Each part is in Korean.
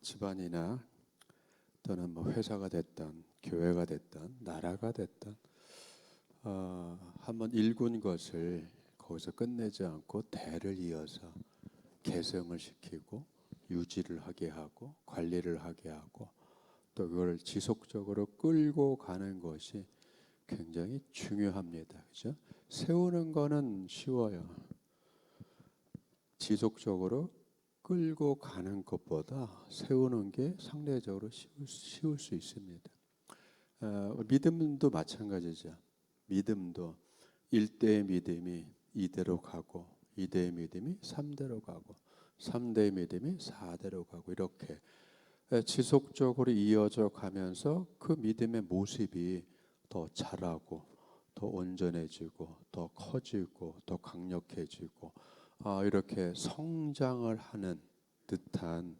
집안이나 또는 뭐 회사가 됐든 교회가 됐든 나라가 됐든 한번 일군 것을 거기서 끝내지 않고 대를 이어서 개성을 시키고 유지를 하게 하고 관리를 하게 하고 또 그걸 지속적으로 끌고 가는 것이 굉장히 중요합니다. 그죠? 세우는 거는 쉬워요. 지속적으로 끌고 가는 것보다 세우는 게 상대적으로 쉬울 수 있습니다. 믿음도 마찬가지죠. 믿음도 1대의 믿음이 2대로 가고 2대의 믿음이 3대로 가고 3대의 믿음이 4대로 가고 이렇게 지속적으로 이어져 가면서 그 믿음의 모습이 더 자라고 더 온전해지고 더 커지고 더 강력해지고 이렇게 성장을 하는 듯한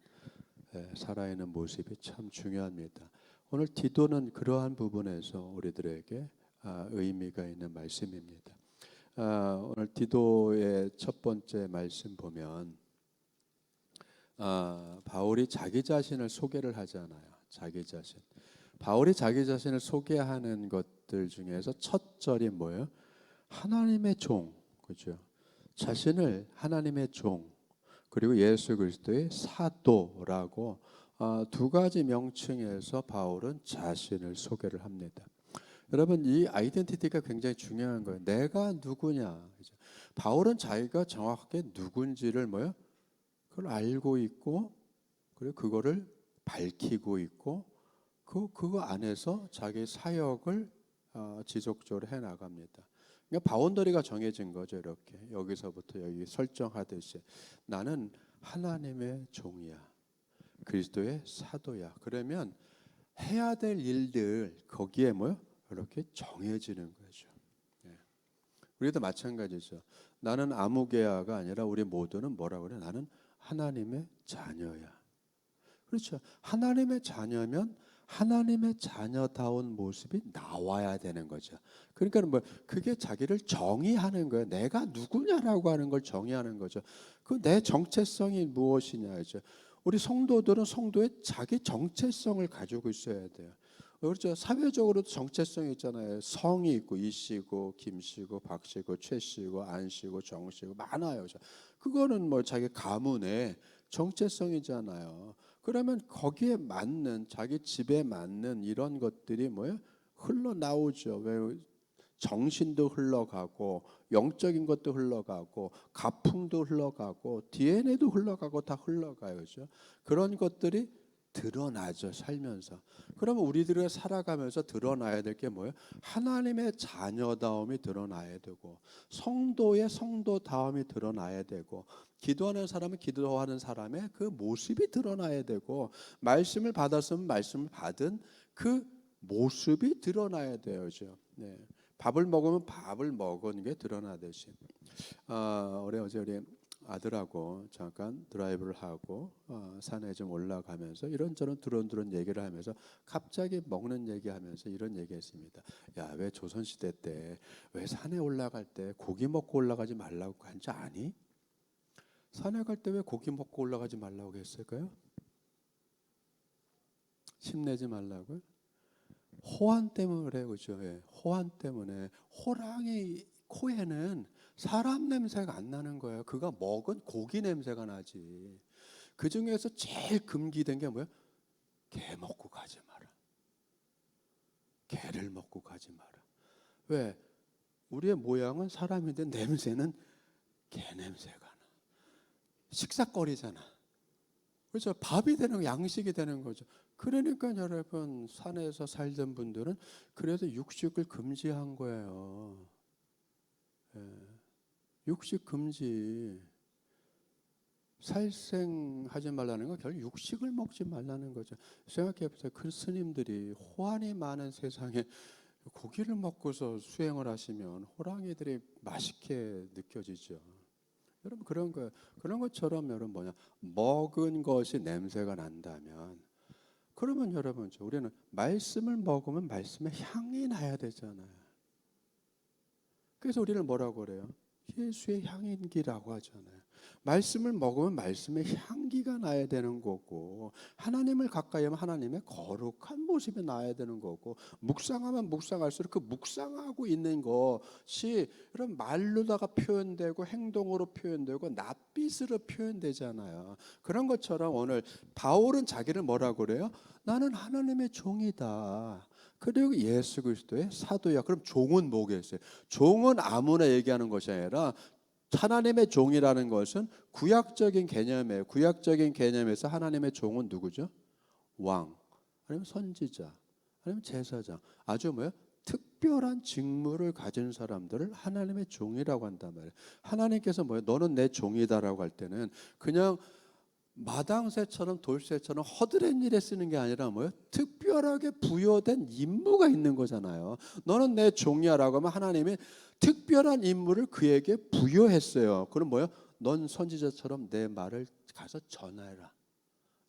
살아있는 모습이 참 중요합니다. 오늘 디도는 그러한 부분에서 우리들에게 의미가 있는 말씀입니다. 오늘 디도의 첫 번째 말씀 보면 바울이 자기 자신을 소개를 하잖아요. 자기 자신. 바울이 자기 자신을 소개하는 것들 중에서 첫 절이 뭐예요? 하나님의 종, 그죠? 자신을 하나님의 종 그리고 예수 그리스도의 사도라고 두 가지 명칭에서 바울은 자신을 소개를 합니다. 여러분 이 아이덴티티가 굉장히 중요한 거예요. 내가 누구냐. 그죠? 바울은 자기가 정확하게 누군지를 뭐요? 그걸 알고 있고 그리고 그거를 밝히고 있고 그거 안에서 자기 사역을 지속적으로 해 나갑니다. 그러니까 바운더리가 정해진 거죠. 이렇게 여기서부터 여기 설정하듯이 나는 하나님의 종이야. 그리스도의 사도야. 그러면 해야 될 일들 거기에 뭐요? 이렇게 정해지는 거죠. 우리도 마찬가지죠. 나는 아무개야가 아니라 우리 모두는 뭐라고 그래? 나는 하나님의 자녀야. 그렇죠. 하나님의 자녀면 하나님의 자녀다운 모습이 나와야 되는 거죠. 그러니까 뭐 그게 자기를 정의하는 거예요. 내가 누구냐라고 하는 걸 정의하는 거죠. 그 내 정체성이 무엇이냐죠. 우리 성도들은 성도의 자기 정체성을 가지고 있어야 돼요. 그렇죠. 사회적으로도 정체성이 있잖아요. 성이 있고 이씨고 김씨고 박씨고 최씨고 안씨고 정씨고 많아요. 그렇죠? 그거는 뭐 자기 가문의 정체성이잖아요. 그러면 거기에 맞는 자기 집에 맞는 이런 것들이 뭐예요? 흘러나오죠. 왜 정신도 흘러가고 영적인 것도 흘러가고 가풍도 흘러가고 DNA도 흘러가고 다 흘러가요. 그렇죠? 그런 것들이 드러나죠. 살면서. 그러면 우리들이 살아가면서 드러나야 될 게 뭐예요? 하나님의 자녀다움이 드러나야 되고 성도의 성도다움이 드러나야 되고 기도하는 사람은 기도하는 사람의 그 모습이 드러나야 되고 말씀을 받았으면 말씀을 받은 그 모습이 드러나야 돼요. 네. 밥을 먹으면 밥을 먹은 게 드러나듯이 어제 우리 아들하고 잠깐 드라이브를 하고 산에 좀 올라가면서 이런저런 두런두런 얘기를 하면서 갑자기 먹는 얘기하면서 이런 얘기했습니다. 야, 왜 조선시대 때 왜 산에 올라갈 때 고기 먹고 올라가지 말라고 한지 아니? 산에 갈 때 왜 고기 먹고 올라가지 말라고 했을까요? 힘내지 말라고요? 호환 때문에 그래요. 그죠? 예, 호환 때문에 호랑이 코에는 사람 냄새가 안 나는 거예요. 그가 먹은 고기 냄새가 나지. 그 중에서 제일 금기된 게 뭐예요? 개 먹고 가지 마라. 개를 먹고 가지 마라. 왜? 우리의 모양은 사람인데 냄새는 개 냄새가 나. 식사거리잖아. 그렇죠? 밥이 되는 거, 양식이 되는 거죠. 그러니까 여러분 산에서 살던 분들은 그래도 육식을 금지한 거예요. 육식 금지. 살생하지 말라는 건 결국 육식을 먹지 말라는 거죠. 생각해 보세요. 그 스님들이 호환이 많은 세상에 고기를 먹고서 수행을 하시면 호랑이들이 맛있게 느껴지죠. 여러분 그런 거 그런 것처럼 여러분 뭐냐 먹은 것이 냄새가 난다면 그러면 여러분 우리는 말씀을 먹으면 말씀의 향이 나야 되잖아요. 그래서 우리는 뭐라고 그래요? 예수의 향인기라고 하잖아요. 말씀을 먹으면 말씀의 향기가 나야 되는 거고, 하나님을 가까이 하면 하나님의 거룩한 모습이 나야 되는 거고, 묵상하면 묵상할수록 그 묵상하고 있는 것이 이런 말로다가 표현되고 행동으로 표현되고 낯빛으로 표현되잖아요. 그런 것처럼 오늘 바울은 자기를 뭐라고 그래요? 나는 하나님의 종이다. 그리고 예수 그리스도의 사도야. 그럼 종은 뭐겠어요? 종은 아무나 얘기하는 것이 아니라 하나님의 종이라는 것은 구약적인 개념이에요. 구약적인 개념에서 하나님의 종은 누구죠? 왕, 아니면 선지자, 아니면 제사장. 아주 뭐요? 특별한 직무를 가진 사람들을 하나님의 종이라고 한단 말이에요. 하나님께서 뭐예요? 너는 내 종이다라고 할 때는 그냥 마당새처럼 돌쇠처럼 허드렛 일에 쓰는 게 아니라 뭐예요? 특별하게 부여된 임무가 있는 거잖아요. 너는 내 종이야라고 하면 하나님이 특별한 임무를 그에게 부여했어요. 그럼 뭐예요? 넌 선지자처럼 내 말을 가서 전해라.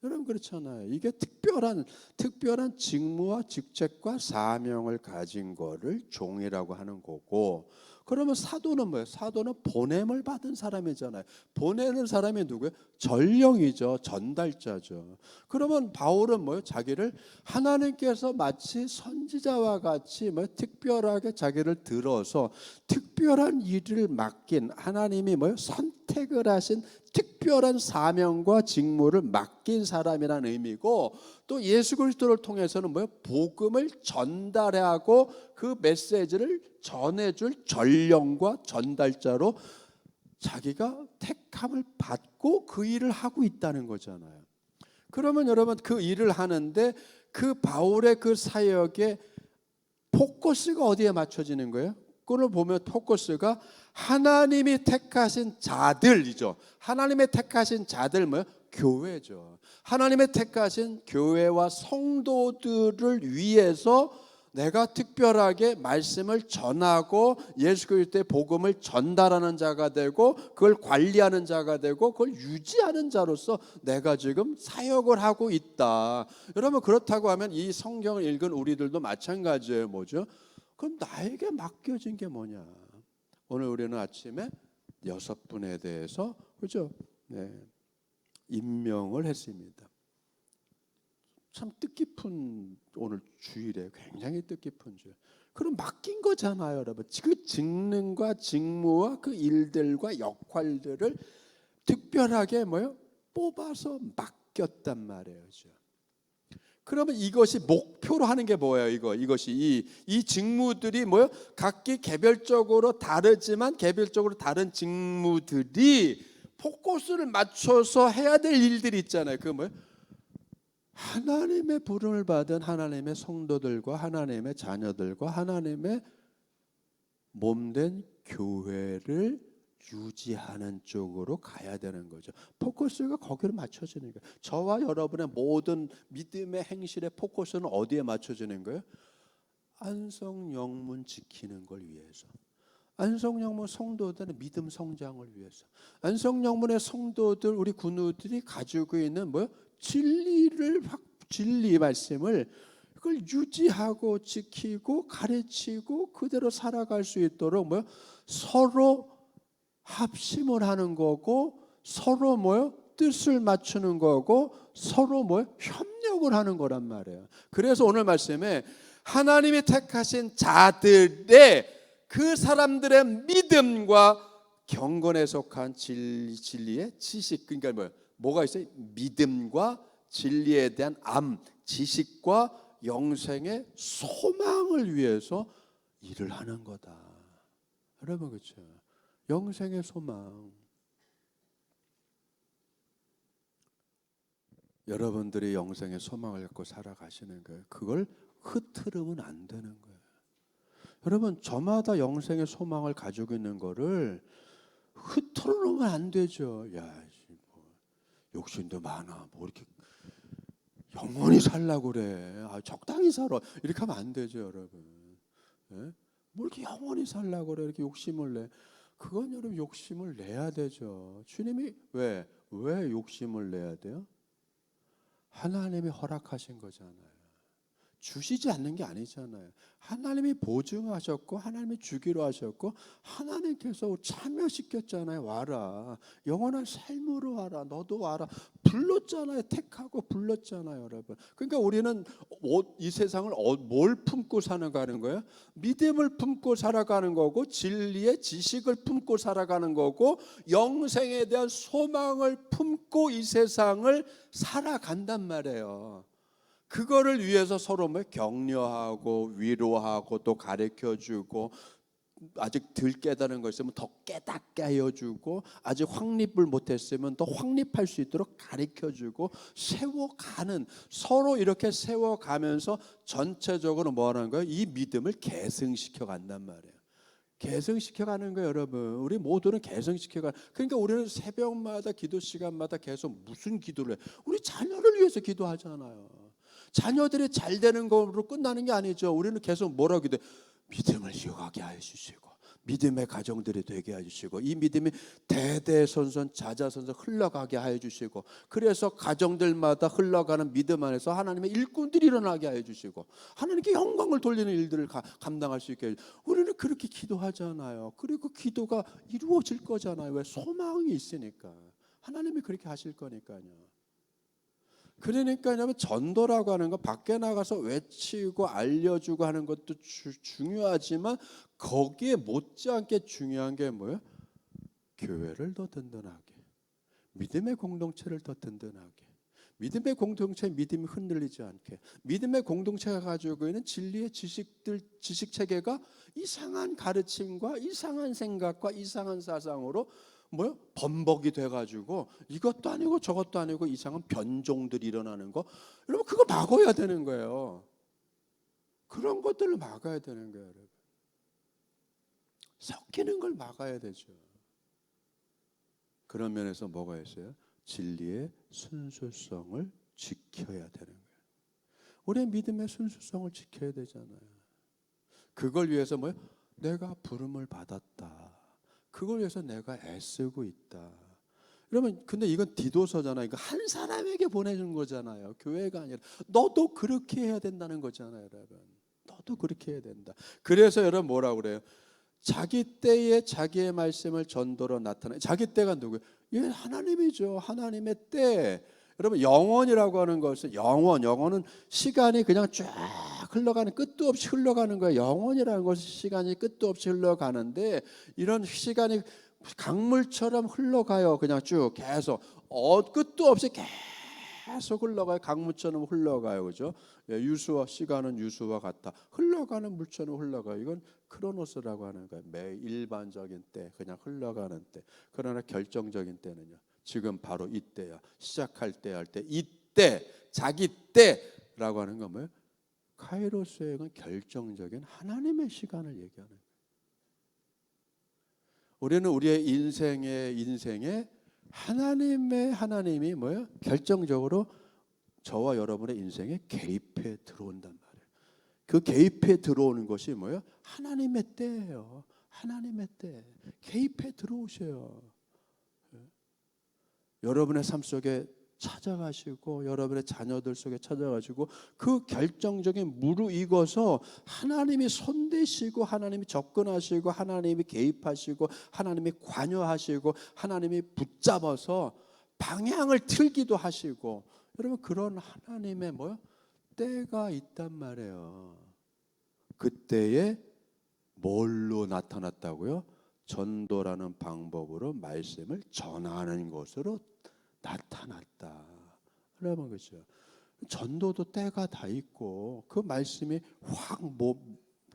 여러분 그렇잖아요. 이게 특별한 직무와 직책과 사명을 가진 거를 종이라고 하는 거고, 그러면 사도는 뭐예요? 사도는 보냄을 받은 사람이잖아요. 보내는 사람이 누구예요? 전령이죠. 전달자죠. 그러면 바울은 뭐예요? 자기를 하나님께서 마치 선지자와 같이 특별하게 자기를 들어서 특별한 일을 맡긴, 하나님이 선택을 하신 특별한 사명과 직무를 맡긴 사람이라는 의미고, 또 예수 그리스도를 통해서는 복음을 전달하고 그 메시지를 전해줄 전령과 전달자로 자기가 택함을 받고 그 일을 하고 있다는 거잖아요. 그러면 여러분 그 일을 하는데 그 바울의 그 사역의 포커스가 어디에 맞춰지는 거예요? 그걸 보면 포커스가 하나님이 택하신 자들이죠. 하나님의 택하신 자들 교회죠. 하나님의 택하신 교회와 성도들을 위해서 내가 특별하게 말씀을 전하고 예수 그리스도의 복음을 전달하는 자가 되고 그걸 관리하는 자가 되고 그걸 유지하는 자로서 내가 지금 사역을 하고 있다. 여러분 그렇다고 하면 이 성경을 읽은 우리들도 마찬가지예요. 뭐죠? 그럼 나에게 맡겨진 게 뭐냐? 오늘 우리는 아침에 6분에 대해서 그죠? 네, 임명을 했습니다. 참 뜻깊은 오늘 주일에 굉장히 뜻깊은 주일. 그럼 맡긴 거잖아요, 여러분. 그 직능과 직무와 그 일들과 역할들을 특별하게 뽑아서 맡겼단 말이에요. 그러면 이것이 목표로 하는 게 뭐예요? 이것이 이 직무들이 각기 개별적으로 다르지만 개별적으로 다른 직무들이 포커스를 맞춰서 해야 될 일들이 있잖아요. 그 하나님의 부름을 받은 하나님의 성도들과 하나님의 자녀들과 하나님의 몸된 교회를 유지하는 쪽으로 가야 되는 거죠. 포커스가 거기로 맞춰지는 거예요. 저와 여러분의 모든 믿음의 행실의 포커스는 어디에 맞춰지는 거예요? 안성영문 지키는 걸 위해서, 안성영문 성도들의 믿음 성장을 위해서, 안성영문의 성도들 우리 군우들이 가지고 있는 진리 말씀을 그걸 유지하고 지키고 가르치고 그대로 살아갈 수 있도록 서로 합심을 하는 거고 서로 뜻을 맞추는 거고 서로 협력을 하는 거란 말이에요. 그래서 오늘 말씀에 하나님이 택하신 자들의 그 사람들의 믿음과 경건에 속한 진리의 지식, 그러니까 뭐가 있어요? 믿음과 진리에 대한 지식과 영생의 소망을 위해서 일을 하는 거다. 여러분 그렇죠? 영생의 소망. 여러분들이 영생의 소망을 갖고 살아가시는 거예요. 그걸 흐트르면 안 되는 거예요. 여러분 저마다 영생의 소망을 가지고 있는 거를 흐트러놓으면 안 되죠. 야, 욕심도 많아. 이렇게 영원히 살라고 그래. 적당히 살아. 이렇게 하면 안 되죠, 여러분. 예? 이렇게 영원히 살라고 그래. 이렇게 욕심을 내. 그건 여러분 욕심을 내야 되죠. 주님이 왜 욕심을 내야 돼요? 하나님이 허락하신 거잖아요. 주시지 않는 게 아니잖아요. 하나님이 보증하셨고 하나님이 주기로 하셨고 하나님께서 참여시켰잖아요. 와라. 영원한 삶으로 와라. 너도 와라. 불렀잖아요. 택하고 불렀잖아요, 여러분. 그러니까 우리는 이 세상을 뭘 품고 사는 거예요? 믿음을 품고 살아가는 거고 진리의 지식을 품고 살아가는 거고 영생에 대한 소망을 품고 이 세상을 살아간단 말이에요. 그거를 위해서 서로 격려하고 위로하고 또 가르쳐주고 아직 덜 깨달은 거 있으면 더 깨닫게 하여주고 아직 확립을 못했으면 더 확립할 수 있도록 가르쳐주고 세워가는, 서로 이렇게 세워가면서 전체적으로 뭐 하는 거예요? 이 믿음을 계승시켜 간단 말이에요. 개성시켜가는 거예요, 여러분. 우리 모두는 개성시켜가. 그러니까 우리는 새벽마다 기도 시간마다 계속 무슨 기도를 해? 우리 자녀를 위해서 기도하잖아요. 자녀들이 잘 되는 거로 끝나는 게 아니죠. 우리는 계속 뭐라고 기도해? 믿음을 이어가게 하여 주시고 믿음의 가정들이 되게 하여 주시고 이 믿음이 대대손손 자자손손 흘러가게 하여 주시고 그래서 가정들마다 흘러가는 믿음 안에서 하나님의 일꾼들이 일어나게 하여 주시고 하나님께 영광을 돌리는 일들을 감당할 수 있게 해주시고 우리는 그렇게 기도하잖아요. 그리고 기도가 이루어질 거잖아요. 왜? 소망이 있으니까. 하나님이 그렇게 하실 거니까요. 그러니까 전도라고 하는 거 밖에 나가서 외치고 알려주고 하는 것도 중요하지만 거기에 못지않게 중요한 게 뭐예요? 교회를 더 든든하게, 믿음의 공동체를 더 든든하게, 믿음의 공동체 믿음이 흔들리지 않게, 믿음의 공동체가 가지고 있는 진리의 지식 체계가 이상한 가르침과 이상한 생각과 이상한 사상으로 뭐요? 범벅이 돼가지고 이것도 아니고 저것도 아니고 이상한 변종들이 일어나는 거, 여러분 그거 막아야 되는 거예요. 그런 것들을 막아야 되는 거예요, 여러분. 섞이는 걸 막아야 되죠. 그런 면에서 뭐가 있어요? 진리의 순수성을 지켜야 되는 거예요. 우리의 믿음의 순수성을 지켜야 되잖아요. 그걸 위해서 뭐요? 내가 부름을 받았다. 그걸 위해서 내가 애쓰고 있다. 그러면 근데 이건 디도서잖아요. 이거 한 사람에게 보내준 거잖아요. 교회가 아니라 너도 그렇게 해야 된다는 거잖아요, 여러분. 너도 그렇게 해야 된다. 그래서 여러분 뭐라고 그래요? 자기 때에 자기의 말씀을 전도로 나타내. 자기 때가 누구예요? 예, 하나님이죠. 하나님의 때. 여러분 영원이라고 하는 것은 영원은 시간이 그냥 쫙 흘러가는 끝도 없이 흘러가는 거예요. 영원이라는 것은 시간이 끝도 없이 흘러가는데 이런 시간이 강물처럼 흘러가요. 그냥 쭉 계속 끝도 없이 계속 흘러가요. 강물처럼 흘러가요. 그죠? 유수와 시간은 유수와 같다. 흘러가는 물처럼 흘러가요. 이건 크로노스라고 하는 거예요. 매 일반적인 때, 그냥 흘러가는 때. 그러나 결정적인 때는요. 지금 바로 이때야. 시작할 때 할 때 이때 자기 때라고 하는 건 뭐예요? 카이로스의 결정적인 하나님의 시간을 얘기하는 거예요. 우리는 우리의 인생에 하나님이 뭐예요? 결정적으로 저와 여러분의 인생에 개입해 들어온단 말이에요. 그 개입해 들어오는 것이 뭐예요? 하나님의 때예요. 하나님의 때 개입해 들어오셔요. 여러분의 삶 속에 찾아가시고 여러분의 자녀들 속에 찾아가시고 그 결정적인 무르익어서 하나님이 손대시고 하나님이 접근하시고 하나님이 개입하시고 하나님이 관여하시고 하나님이 붙잡아서 방향을 틀기도 하시고 여러분 그런 하나님의 뭐요? 때가 있단 말이에요. 그때에 뭘로 나타났다고요? 전도라는 방법으로 말씀을 전하는 것으로 나타났다. 그러면 그렇죠. 전도도 때가 다 있고 그 말씀이 확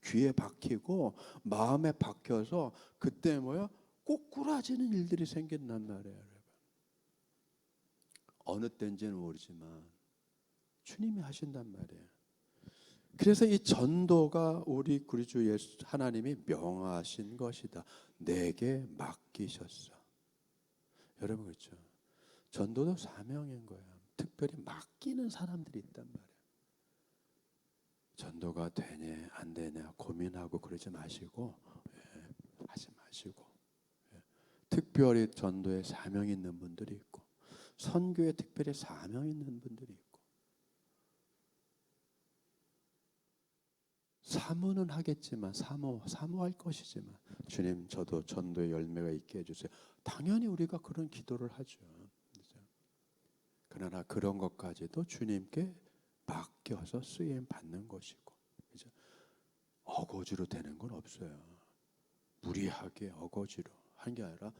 귀에 박히고 마음에 박혀서 그때 뭐요? 꼬꾸라지는 일들이 생긴단 말이에요. 여러분. 어느 때인지는 모르지만 주님이 하신단 말이에요. 그래서 이 전도가 우리 주 예수 하나님이 명하신 것이다. 내게 맡기셨어. 여러분 그렇죠. 전도도 사명인 거예요. 특별히 맡기는 사람들이 있단 말이에요. 전도가 되냐 안 되냐 고민하고 그러지 마시고 하지 마시고 특별히 전도에 사명 있는 분들이 있고 선교에 특별히 사명 있는 분들이 있고 사모는 하겠지만 사모할 것이지만 주님 저도 전도의 열매가 있게 해주세요. 당연히 우리가 그런 기도를 하죠. 그러나 그런 것까지도 주님께 맡겨서 쓰임 받는 것이고, 그죠? 어거지로 되는 건 없어요. 무리하게 어거지로 한 게 아니라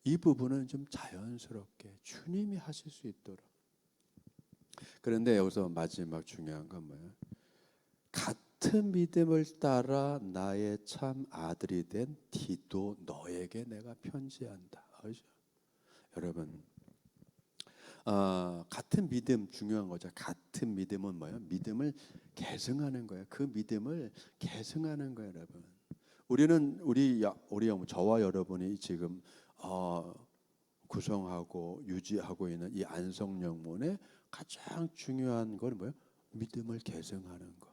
이 부분은 좀 자연스럽게 주님이 하실 수 있도록. 그런데 여기서 마지막 중요한 건 뭐예요? 같은 믿음을 따라 나의 참 아들이 된 디도 너에게 내가 편지한다. 그렇죠? 여러분, 같은 믿음 중요한 거죠. 같은 믿음은 뭐예요? 믿음을 계승하는 거예요. 그 믿음을 계승하는 거예요, 여러분. 우리 저와 여러분이 지금 구성하고 유지하고 있는 이 안성령문의 가장 중요한 건 뭐예요? 믿음을 계승하는 거.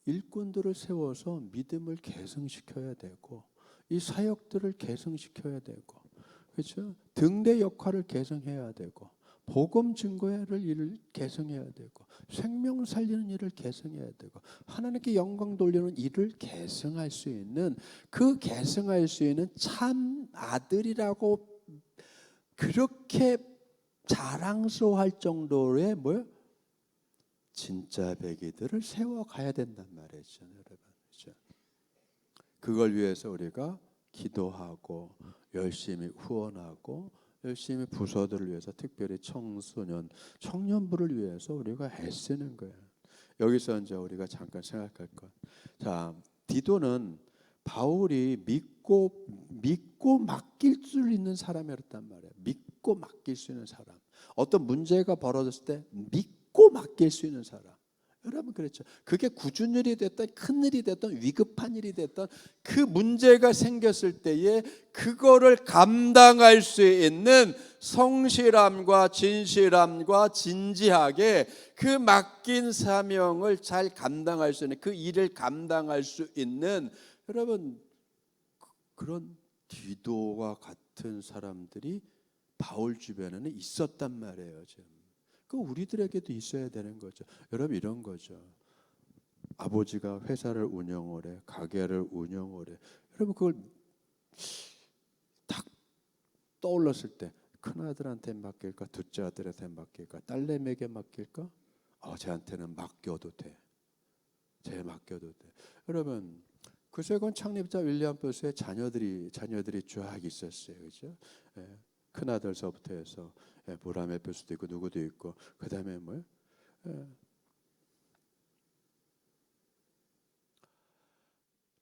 일꾼들을 세워서 믿음을 계승시켜야 되고, 이 사역들을 계승시켜야 되고, 그렇죠? 등대 역할을 계승해야 되고, 복음 증거를 일을 계승해야 되고, 생명 살리는 일을 계승해야 되고, 하나님께 영광 돌리는 일을 계승할 수 있는, 그 계승할 수 있는 참 아들이라고 그렇게 자랑스러워할 정도의 뭐요? 진짜 배기들을 세워가야 된단 말이죠, 여러분. 그렇죠? 그걸 위해서 우리가 기도하고 열심히 후원하고 열심히 부서들을 위해서, 특별히 청소년, 청년부를 위해서 우리가 애쓰는 거예요. 여기서 이제 우리가 잠깐 생각할 것. 자, 디도는 바울이 믿고 맡길 수 있는 사람이었단 말이에요. 믿고 맡길 수 있는 사람. 어떤 문제가 벌어졌을 때 믿고 맡길 수 있는 사람. 여러분 그렇죠. 그게 굳은 일이 됐던 큰 일이 됐던 위급한 일이 됐던 그 문제가 생겼을 때에 그거를 감당할 수 있는 성실함과 진실함과 진지하게 그 맡긴 사명을 잘 감당할 수 있는, 그 일을 감당할 수 있는, 여러분 그런 디도와 같은 사람들이 바울 주변에는 있었단 말이에요. 지금. 그 우리들에게도 있어야 되는 거죠. 여러분 이런 거죠. 아버지가 회사를 운영을 해, 가게를 운영을 해. 여러분 그걸 딱 떠올랐을 때 큰아들한테 맡길까, 둘째 아들한테 맡길까, 딸내미에게 맡길까? 쟤한테는 맡겨도 돼. 쟤 맡겨도 돼. 여러분 구세군 창립자 윌리엄 보스의 자녀들이 쫙 있었어요. 그죠? 예. 큰아들서부터 해서 보라멜 교수도 있고 누구도 있고, 그 다음에 뭐요?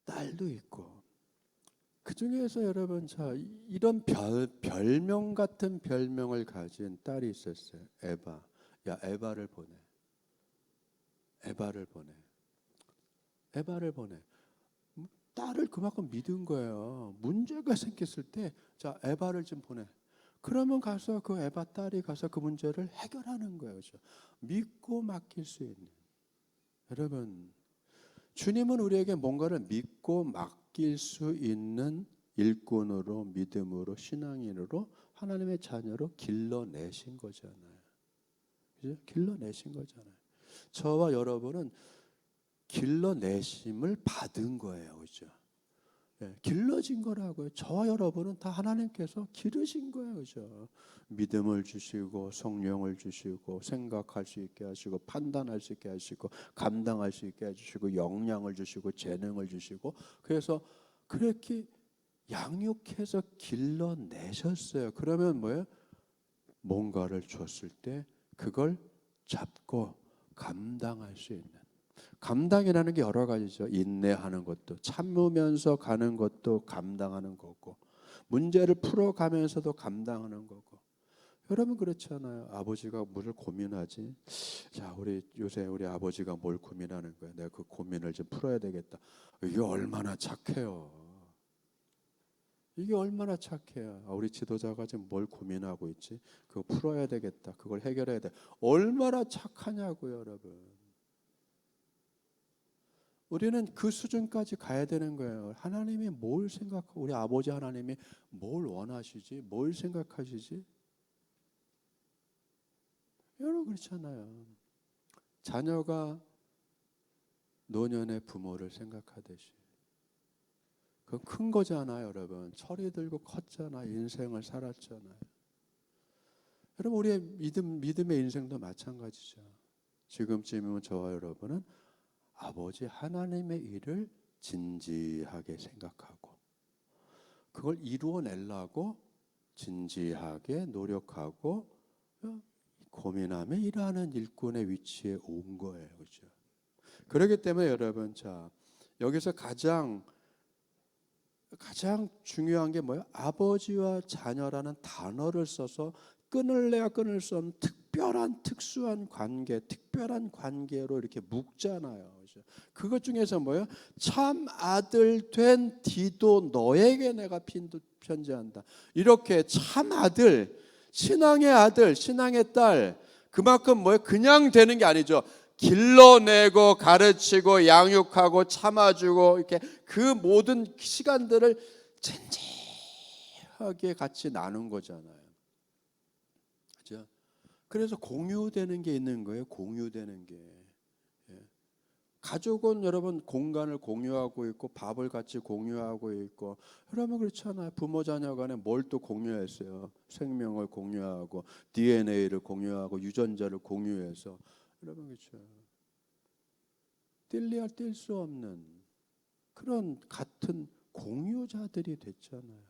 딸도 있고. 그 중에서 여러분 이런 별명 같은 별명을 가진 딸이 있었어요. 에바. 야, 에바를 보내. 딸을 그만큼 믿은 거예요. 문제가 생겼을 때, 자, 에바를 좀 보내. 그러면 가서 그 에바 딸이 가서 그 문제를 해결하는 거예요. 그렇죠? 믿고 맡길 수 있는. 여러분, 주님은 우리에게 뭔가를 믿고 맡길 수 있는 일꾼으로, 믿음으로, 신앙인으로, 하나님의 자녀로 길러내신 거잖아요. 그죠? 길러내신 거잖아요. 저와 여러분은 길러내심을 받은 거예요. 그죠? 길러진 거라고요. 저와 여러분은 다 하나님께서 기르신 거예요. 그죠? 믿음을 주시고 성령을 주시고 생각할 수 있게 하시고 판단할 수 있게 하시고 감당할 수 있게 해주시고 역량을 주시고 재능을 주시고, 그래서 그렇게 양육해서 길러내셨어요. 그러면 뭐예요? 뭔가를 줬을 때 그걸 잡고 감당할 수 있는, 감당이라는 게 여러 가지죠. 인내하는 것도, 참으면서 가는 것도 감당하는 거고, 문제를 풀어가면서도 감당하는 거고. 여러분 그렇잖아요. 아버지가 뭘 고민하지? 자, 요새 우리 아버지가 뭘 고민하는 거야? 내가 그 고민을 좀 풀어야 되겠다. 이게 얼마나 착해요. 이게 얼마나 착해요. 우리 지도자가 지금 뭘 고민하고 있지? 그거 풀어야 되겠다. 그걸 해결해야 돼. 얼마나 착하냐고요, 여러분. 우리는 그 수준까지 가야 되는 거예요. 하나님이 뭘 생각하고, 우리 아버지 하나님이 뭘 원하시지? 뭘 생각하시지? 여러분 그렇잖아요. 자녀가 노년의 부모를 생각하듯이. 그건 큰 거잖아요, 여러분. 철이 들고 컸잖아요. 인생을 살았잖아요. 여러분, 우리의 믿음의 인생도 마찬가지죠. 지금쯤이면 저와 여러분은 아버지 하나님의 일을 진지하게 생각하고 그걸 이루어내려고 진지하게 노력하고 고민하며 일하는 일꾼의 위치에 온 거예요. 그렇죠? 그렇기 때문에 여러분, 자, 여기서 가장 중요한 게 뭐예요? 아버지와 자녀라는 단어를 써서 끊을래야 끊을 수 없는 특별한 특수한 관계, 특별한 관계로 이렇게 묶잖아요. 그렇죠? 그것 중에서 뭐예요? 참 아들 된 디도 너에게 내가 편지한다. 이렇게 참 아들, 신앙의 아들, 신앙의 딸, 그만큼 뭐예요? 그냥 되는 게 아니죠. 길러내고 가르치고 양육하고 참아주고 이렇게 그 모든 시간들을 진지하게 같이 나눈 거잖아요. 그렇죠? 그래서 공유되는 게 있는 거예요. 공유되는 게. 가족은 여러분 공간을 공유하고 있고 밥을 같이 공유하고 있고, 여러분 그렇잖아요. 부모 자녀 간에 뭘 또 공유했어요? 생명을 공유하고 DNA를 공유하고 유전자를 공유해서, 여러분 그렇죠. 뗄래야 뗄 수 없는 그런 같은 공유자들이 됐잖아요.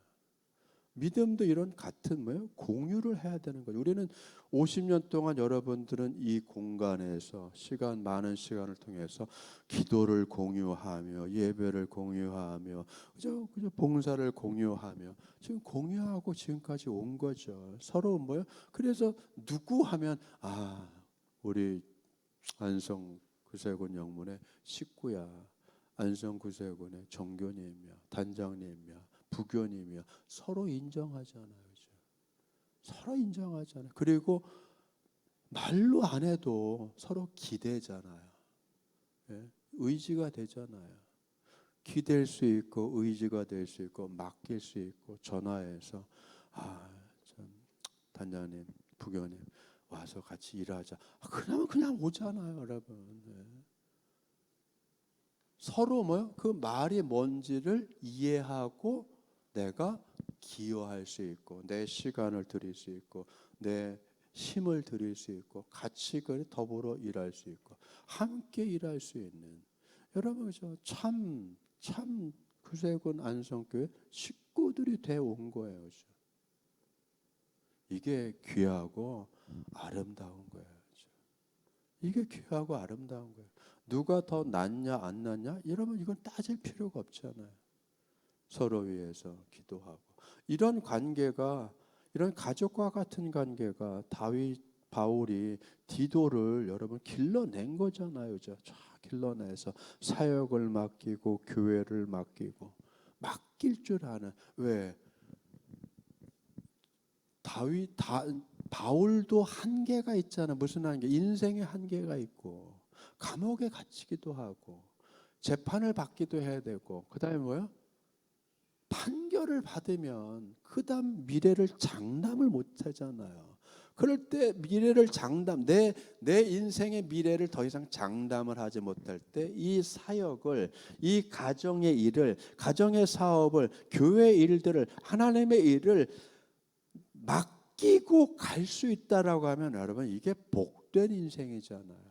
믿음도 이런 같은 뭐예요? 공유를 해야 되는 거죠. 우리는 50년 동안 여러분들은 이 공간에서 많은 시간을 통해서 기도를 공유하며 예배를 공유하며 그저 봉사를 공유하며 지금 공유하고 지금까지 온 거죠. 서로 뭐예요? 그래서 누구 하면 우리 안성 구세군 영문의 식구야. 안성 구세군의 정교님이야, 단장님이야, 부교님이야. 서로 인정하잖아요. 그렇죠? 서로 인정하잖아요. 그리고 말로 안 해도 서로 기대잖아요. 예? 의지가 되잖아요. 기댈 수 있고 의지가 될 수 있고 맡길 수 있고 전화해서 참 단장님, 부교님 와서 같이 일하자. 그러면 그냥 오잖아요, 여러분. 네. 서로 뭐요? 그 말이 뭔지를 이해하고 내가 기여할 수 있고 내 시간을 드릴 수 있고 내 힘을 드릴 수 있고 같이 더불어 일할 수 있고 함께 일할 수 있는, 여러분 참 구세군 안성교회 식구들이 돼 온 거예요. 그렇죠? 이게 귀하고 아름다운 거예요. 그렇죠? 이게 귀하고 아름다운 거예요. 누가 더 낫냐 안 낫냐, 여러분 이건 따질 필요가 없잖아요. 서로 위해서 기도하고 이런 관계가, 이런 가족과 같은 관계가 바울이 디도를 여러분 길러낸 거잖아요. 쫙 길러내서 사역을 맡기고 교회를 맡기고 맡길 줄 아는, 왜 바울도 한계가 있잖아. 무슨 한계? 인생의 한계가 있고 감옥에 갇히기도 하고 재판을 받기도 해야 되고, 그다음에 뭐요? 판결을 받으면 그다음 미래를 장담을 못 하잖아요. 그럴 때 미래를 내 인생의 미래를 더 이상 장담을 하지 못할 때 이 사역을, 이 가정의 일을, 가정의 사업을, 교회 일들을, 하나님의 일을 맡기고 갈 수 있다라고 하면 여러분 이게 복된 인생이잖아요.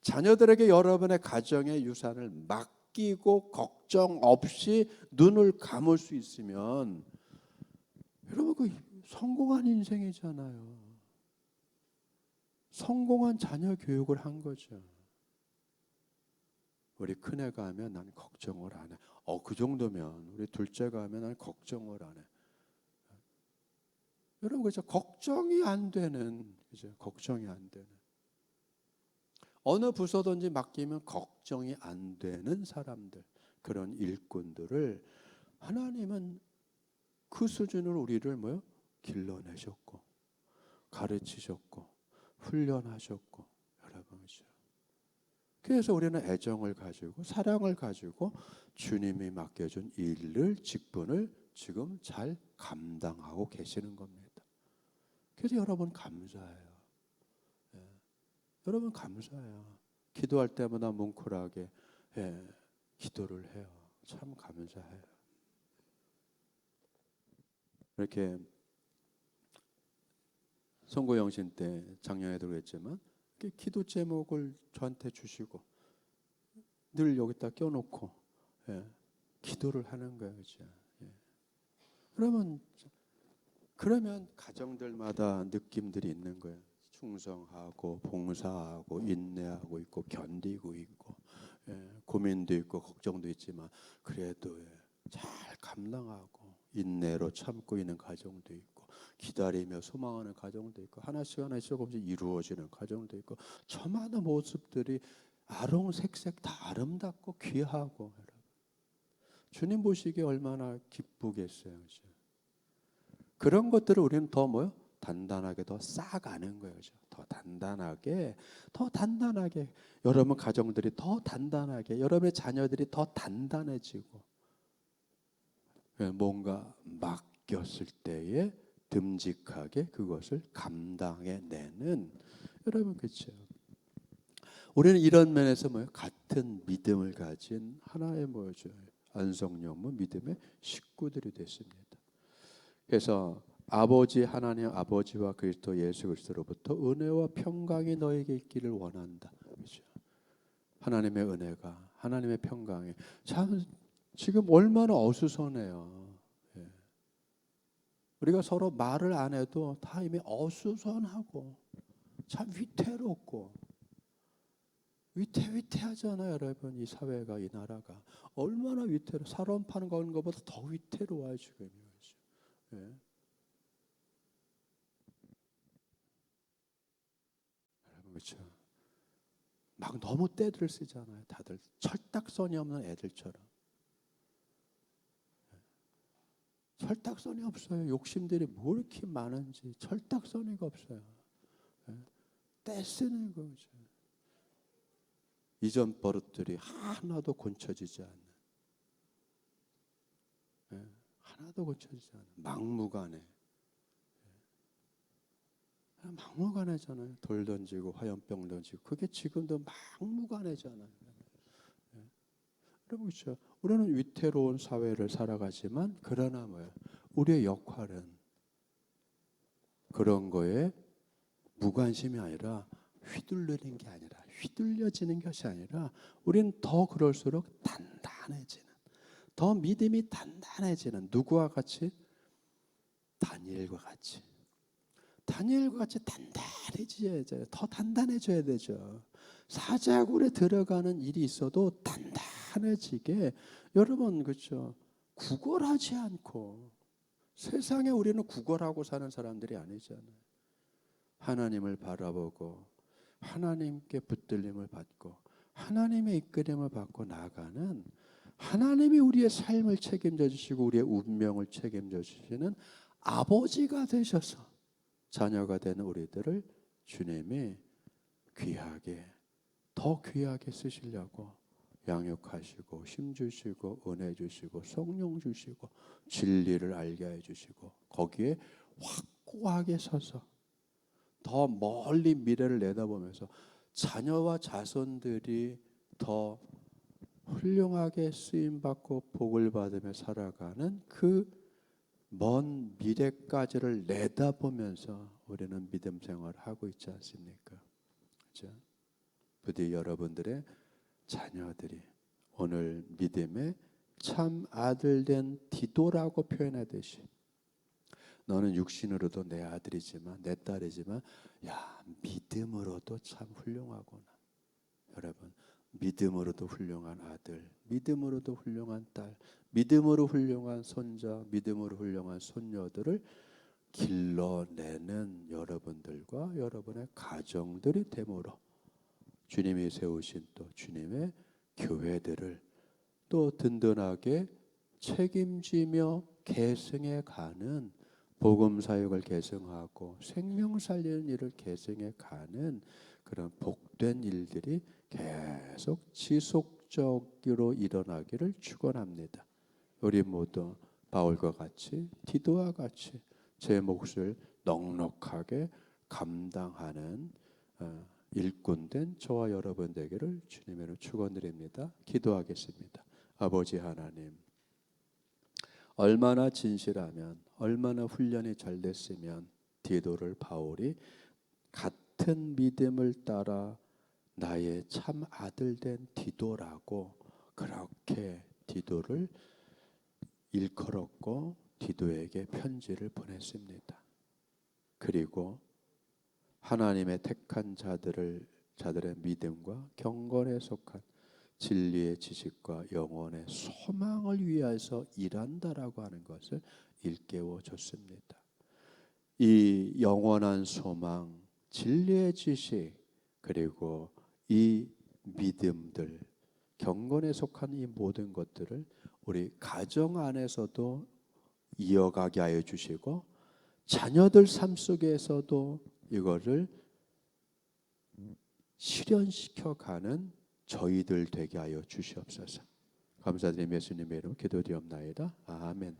자녀들에게 여러분의 가정의 유산을 맡기고 걱정 없이 눈을 감을 수 있으면 여러분 그 성공한 인생이잖아요. 성공한 자녀 교육을 한 거죠. 우리 큰애가 하면 난 걱정을 안 해. 그 정도면 우리 둘째가 하면 난 걱정을 안 해. 여러분 그죠? 걱정이 안 되는, 그죠? 걱정이 안 되는, 어느 부서든지 맡기면 걱정이 안 되는 사람들, 그런 일꾼들을 하나님은 그 수준으로 우리를 뭐요? 길러내셨고 가르치셨고 훈련하셨고, 여러분이죠. 그래서 우리는 애정을 가지고 사랑을 가지고 주님이 맡겨준 일을, 직분을 지금 잘 감당하고 계시는 겁니다. 그래서 여러분 감사해요. 여러분 감사해요. 기도할 때마다 뭉클하게 예, 기도를 해요. 참 감사해요. 이렇게 선거 영신 때 작년에도 그랬지만 기도 제목을 저한테 주시고 늘 여기다 껴놓고 예, 기도를 하는 거예요. 그죠? 예. 그러면 가정들마다 느낌들이 있는 거예요. 충성하고 봉사하고 인내하고 있고 견디고 있고 고민도 있고 걱정도 있지만 그래도 잘 감당하고 인내로 참고 있는 가정도 있고 기다리며 소망하는 가정도 있고 하나씩 하나씩 조금씩 이루어지는 가정도 있고 저 많은 모습들이 아롱색색 다 아름답고 귀하고 주님 보시기에 얼마나 기쁘겠어요. 그렇죠? 그런 것들을 우리는 더 뭐요? 단단하게 더 쌓아가는 거예요. 그렇죠? 더 단단하게 여러분 가정들이 더 단단하게 여러분의 자녀들이 더 단단해지고 뭔가 맡겼을 때에 듬직하게 그것을 감당해내는 여러분 그렇죠? 우리는 이런 면에서 뭐요? 같은 믿음을 가진 하나의 뭐죠? 안성령무 믿음의 식구들이 됐습니다. 그래서 아버지 하나님 아버지와 그리스도 예수 그리스도로부터 은혜와 평강이 너에게 있기를 원한다. 그렇죠? 하나님의 은혜가 하나님의 평강이 참 지금 얼마나 어수선해요. 예. 우리가 서로 말을 안 해도 다 이미 어수선하고 참 위태롭고 위태하잖아요, 여러분. 이 사회가 이 나라가 얼마나 위태로 사람 파는 것보다 더 위태로워요 지금. 예. 그렇죠. 막 너무 떼들 쓰잖아요. 다들 철딱선이 없는 애들처럼. 철딱선이 없어요. 욕심들이 뭐 이렇게 많은지 철딱선이가 없어요. 떼 쓰는 거죠. 이전 버릇들이 하나도 고쳐지지 않는. 하나도 고쳐지지 않는. 막무가내잖아요. 돌 던지고 화염병 던지고 그게 지금도 막무가내잖아요. 그러고 있죠. 우리는 위태로운 사회를 살아가지만 그러나 뭐야? 우리의 역할은 그런 거에 무관심이 아니라 휘둘리는 게 아니라 휘둘려지는 것이 아니라 우리는 더 그럴수록 단단해지는 더 믿음이 단단해지는 누구와 같이? 다니엘과 같이 단단해져야 돼요. 더 단단해져야 되죠. 사자굴에 들어가는 일이 있어도 단단해지게 여러분 그렇죠. 구걸하지 않고 세상에 우리는 구걸하고 사는 사람들이 아니잖아요. 하나님을 바라보고 하나님께 붙들림을 받고 하나님의 이끌림을 받고 나가는 하나님이 우리의 삶을 책임져 주시고 우리의 운명을 책임져 주시는 아버지가 되셔서 자녀가 되는 우리들을 주님이 더 귀하게 쓰시려고 양육하시고 힘 주시고 은혜 주시고 성령 주시고 진리를 알게 해 주시고 거기에 확고하게 서서 더 멀리 미래를 내다보면서 자녀와 자손들이 더 훌륭하게 쓰임받고 복을 받으며 살아가는 그 먼 미래까지를 내다보면서 우리는 믿음 생활을 하고 있지 않습니까? 그렇죠? 부디 여러분들의 자녀들이 오늘 믿음의 참 아들 된 디도라고 표현하듯이 너는 육신으로도 내 아들이지만 내 딸이지만 야 믿음으로도 참 훌륭하구나. 여러분 믿음으로도 훌륭한 아들, 믿음으로도 훌륭한 딸, 믿음으로 훌륭한 손자, 믿음으로 훌륭한 손녀들을 길러내는 여러분들과 여러분의 가정들이 되므로 주님이 세우신 또 주님의 교회들을 또 든든하게 책임지며 계승해 가는 복음 사역을 계승하고 생명 살리는 일을 계승해 가는 그런 복된 일들이 계속 지속적으로 일어나기를 축원합니다. 우리 모두 바울과 같이 디도와 같이 제 몫을 넉넉하게 감당하는 일꾼된 저와 여러분 되기를 주님의 이름으로 축원드립니다. 기도하겠습니다. 아버지 하나님, 얼마나 진실하면, 얼마나 훈련이 잘 됐으면 디도를 바울이 같은 믿음을 따라 나의 참 아들 된 디도라고 그렇게 디도를 일컬었고 디도에게 편지를 보냈습니다. 그리고 하나님의 택한 자들의 믿음과 경건에 속한 진리의 지식과 영혼의 소망을 위해서 일한다라고 하는 것을 일깨워 줬습니다. 이 영원한 소망, 진리의 지식, 그리고 이 믿음들, 경건에 속한 이 모든 것들을 우리 가정 안에서도 이어가게 하여 주시고 자녀들 삶 속에서도 이거를 실현시켜가는 저희들 되게 하여 주시옵소서. 감사드리며 예수님의 이름으로 기도드리옵나이다. 아멘.